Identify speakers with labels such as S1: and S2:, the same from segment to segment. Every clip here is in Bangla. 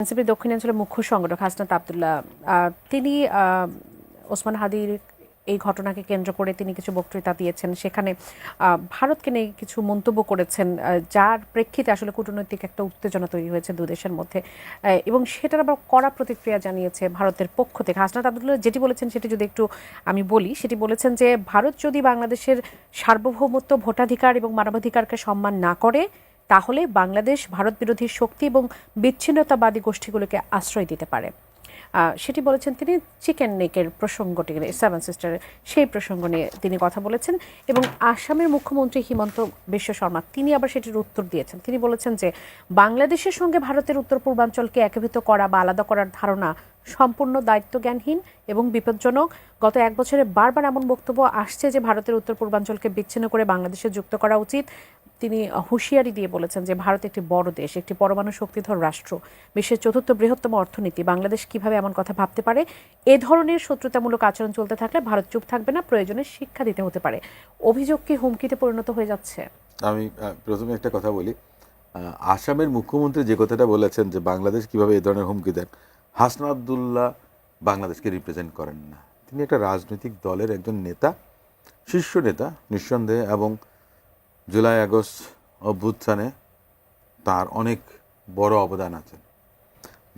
S1: এনসিপির দক্ষিণাঞ্চলের মুখ্য সংগঠক হাসনাত আব্দুল্লাহ তিনি ওসমান হাদির এই ঘটনাকে কেন্দ্র করে তিনি কিছু বক্তৃতা দিয়েছেন। সেখানে ভারতকে নিয়ে কিছু মন্তব্য করেছেন, যার প্রেক্ষিতে আসলে কূটনৈতিক একটা উত্তেজনা তৈরি হয়েছে দু দেশের মধ্যে, এবং সেটার আবার কড়া প্রতিক্রিয়া জানিয়েছে ভারতের পক্ষ থেকে। হাসনাত আব্দুল্লাহ যেটি বলেছেন সেটি যদি একটু আমি বলি, সেটি বলেছেন যে ভারত যদি বাংলাদেশের সার্বভৌমত্ব, ভোটাধিকার এবং মানবাধিকারকে সম্মান না করে, তাহলে বাংলাদেশ ভারত বিরোধী শক্তি এবং বিচ্ছিন্নতাবাদী গোষ্ঠীগুলোকে আশ্রয় দিতে পারে। সেটি বলেছেন তিনি চিকেন নেকের প্রসঙ্গটি, সেভেন সিস্টারের সেই প্রসঙ্গ নিয়ে তিনি কথা বলেছেন। এবং আসামের মুখ্যমন্ত্রী হিমন্ত বিশ্ব শর্মা তিনি আবার সেটির উত্তর দিয়েছেন। তিনি বলেছেন যে বাংলাদেশের সঙ্গে ভারতের উত্তর পূর্বাঞ্চলকে একীভূত করা বা আলাদা করার ধারণা সম্পূর্ণ দায়িত্বজ্ঞানহীন এবং বিপজ্জনক। গত এক বছরে বারবার এমন বক্তব্য আসছে যে ভারতের উত্তর পূর্বাঞ্চলকে বিচ্ছিন্ন করে বাংলাদেশে যুক্ত করা উচিত। তিনি হুঁশিয়ারি দিয়ে বলেছেন যে ভারত একটি বড় দেশ, একটি পরমাণু শক্তিধর রাষ্ট্র, বিশ্বের চতুর্থ বৃহত্তম অর্থনীতি। বাংলাদেশ কিভাবে এমন কথা ভাবতে পারে? এ ধরনের শত্রুতামূলক আচরণ চলতে থাকলে ভারত চুপ থাকবে না, প্রয়োজনে শিক্ষা দিতে হতে পারে। অভিযোগ কি হুমকিতে পরিণত হয়ে যাচ্ছে?
S2: আমি প্রথমে একটা কথা বলি, আসামের মুখ্যমন্ত্রী যে কথাটা বলেছেন যে বাংলাদেশ কিভাবে এই ধরনের হুমকি দেন, হাসনাত আব্দুল্লাহ বাংলাদেশকে রিপ্রেজেন্ট করেন না। তিনি একটা রাজনৈতিক দলের একজন নেতা, শীর্ষ নেতা নিঃসন্দেহে, এবং জুলাই আগস্ট অভ্যুত্থানে তার অনেক বড় অবদান আছে।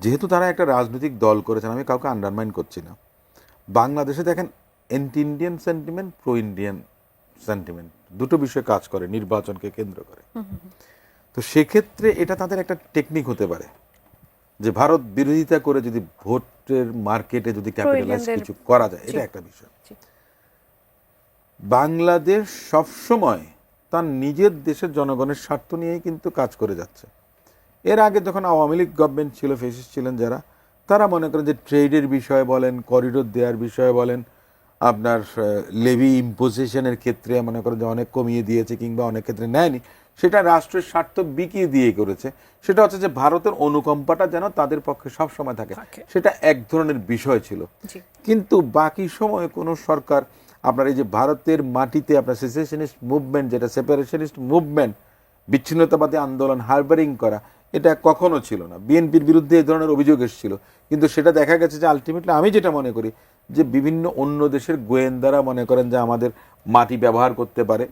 S2: যেহেতু তারা একটা রাজনৈতিক দল করেছেন, আমি কাউকে আন্ডারমাইন করছি না। বাংলাদেশে দেখেন anti Indian sentiment, pro Indian sentiment দুটো বিষয় কাজ করে নির্বাচনকে কেন্দ্র করে। তো সেক্ষেত্রে এটা তাদের একটা টেকনিক হতে পারে যে ভারত বিরোধিতা করে যদি ভোটের মার্কেটে যদি ক্যাপিটালাইজ কিছু করা যায়, এটা একটা বিষয়। বাংলাদেশ সবসময় তার নিজের দেশের জনগণের স্বার্থ নিয়েই কিন্তু কাজ করে যাচ্ছে। এর আগে যখন আওয়ামী লীগ গভর্নমেন্ট ছিল, ফেসিস্ট ছিলেন যারা, তারা মনে করেন যে ট্রেডের বিষয়ে বলেন, করিডোর দেওয়ার বিষয়ে বলেন, আপনার লেভি ইম্পোজিশনের ক্ষেত্রে মনে করেন যে অনেক কমিয়ে দিয়েছে কিংবা অনেক ক্ষেত্রে নেয়নি, সেটা রাষ্ট্রের স্বার্থ বিকিয়ে দিয়ে করেছে। সেটা হচ্ছে যে ভারতের অনুকম্পাটা যেন তাদের পক্ষে সব সময় থাকে, সেটা এক ধরনের বিষয় ছিল। কিন্তু বাকি সময়ে কোনো সরকার আপনার এই যে ভারতের মাটিতে আপনার সেসেশনিস্ট মুভমেন্ট, যেটা সেপারেশনিস্ট মুভমেন্ট, বিচ্ছিন্নতাবাদী আন্দোলন হারবারিং করা, এটা কখনো ছিল না। বিএনপির বিরুদ্ধে এই ধরনের অভিযোগ এসেছিল, কিন্তু সেটা দেখা গেছে যে আলটিমেটলি, আমি যেটা মনে করি যে বিভিন্ন অন্য দেশের গোয়েন্দারা মনে করেন যে আমাদের মাটি ব্যবহার করতে পারে,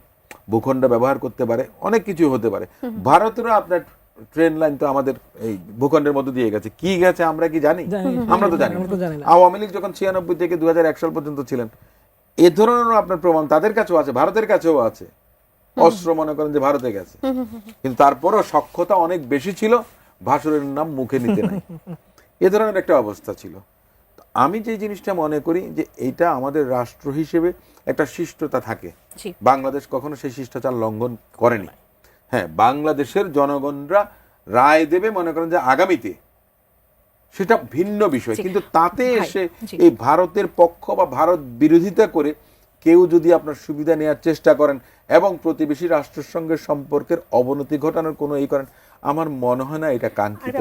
S2: ভূখণ্ড ব্যবহার করতে পারে, অনেক কিছু হতে পারে। ভারতেরও আপনার ট্রেন লাইন তো আমাদের এই ভূখণ্ডের মধ্যে দিয়ে গেছে, কি গেছে আমরা কি জানি? আমরা তো জানি। আওয়ামী লীগ যখন 96 থেকে 2001 সাল পর্যন্ত ছিলেন, এ ধরনের আপনার প্রমাণ তাদের কাছেও আছে, ভারতের কাছেও আছে। অস্ত্র মনে করেন যে ভারতে গেছে, কিন্তু তারপরও সক্ষতা অনেক বেশি ছিল, ভাসুরের নাম মুখে নিতে নাই, এ ধরনের একটা অবস্থা ছিল। আমি যে জিনিসটা মনে করি যে এইটা আমাদের রাষ্ট্র হিসেবে একটা শিষ্টতা থাকে, বাংলাদেশ কখনো সেই শিষ্টাচার লঙ্ঘন করেনি। হ্যাঁ, বাংলাদেশের জনগণরা রায় দেবে মনে করেন যে আগামীতে, সেটা ভিন্ন বিষয়। কিন্তু তাতে এসে এই ভারতের পক্ষ বা ভারত বিরোধিতা করে কেউ যদি আপনার সুবিধা নেওয়ার চেষ্টা করেন এবং প্রতিবেশী রাষ্ট্রের সঙ্গে সম্পর্কের অবনতি ঘটানোর কোনো এই করেন, আমার মনে হয় না এটা কাঙ্ক্ষিত।